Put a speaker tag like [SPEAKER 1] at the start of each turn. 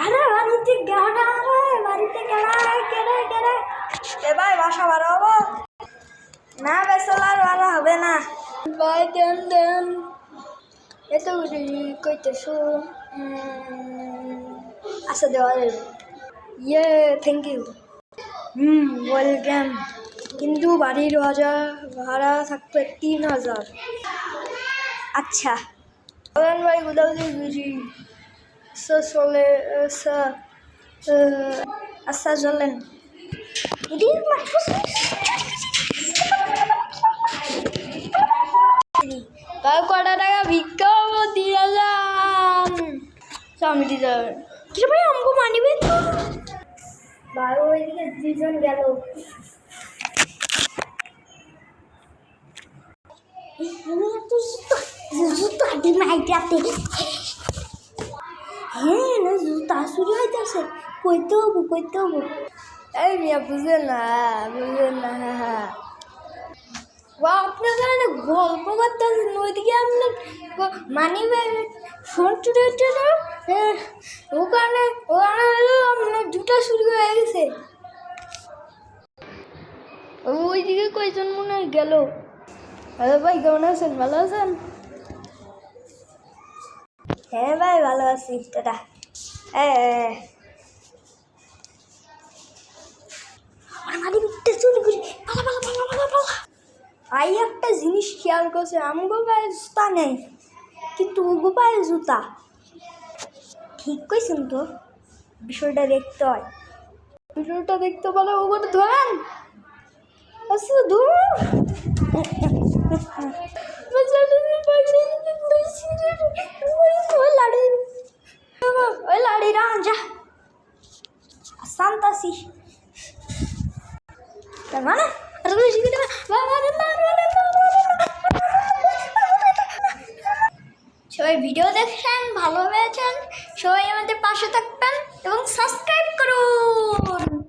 [SPEAKER 1] আরে বাড়িতে গেড়া বাড়িতে গেড়া কেড়ে কেড়ে এ ভাই বাসা ভাড়া হবো না বেসলার ভাড়া হবে না ভাই দেন দেন এত কইতেছো আচ্ছা দেওয়া ইয়ে থ্যাংক ইউ ওয়েলকাম কিন্তু বাড়ির ভাড়া থাকবে 3000 আচ্ছা বলেন ভাই গুদাউদি বুঝি চলে আচ্ছা চলেন তাও কটা টাকা ভিক্ষা দিয়ে যান স্বামী দিয়ে যাবেন কি ভাই আমাকে মানিবেন তো ভাই ওইদিকে দুজন গেল জুতা ডিমাইটাতে হ্যাঁ না জুতা শুরু হইতেছে কইতে হবো এই মিয়া বুঝলেন না হ্যাঁ আপনার কারণে গল্প করতেছেন ওইদিকে আপনার মানি ফোনটা ওখানে আপনার জুতা শুরু হয়ে গেছে ওইদিকে কয়জন মনে হয় গেল হ্যালো ভাই কেমন আছেন ভালো আছেন হ্যাঁ ভাই ভালো আছি টাটা আই একটা জিনিস খেয়াল করছে আমগো পায়ে জুতা নেই কিন্তু ওগো পায়ে জুতা ঠিক কইছেন তো বিষয়টা দেখতে হয় বলে ওগুলো ধরেন আচ্ছা ধরুন ওই লাড়ি রান যা শান্তাসি মানে সবাই ভিডিও দেখছেন ভালো হয়েছেন সবাই আমাদের পাশে থাকবেন এবং সাবস্ক্রাইব করুন।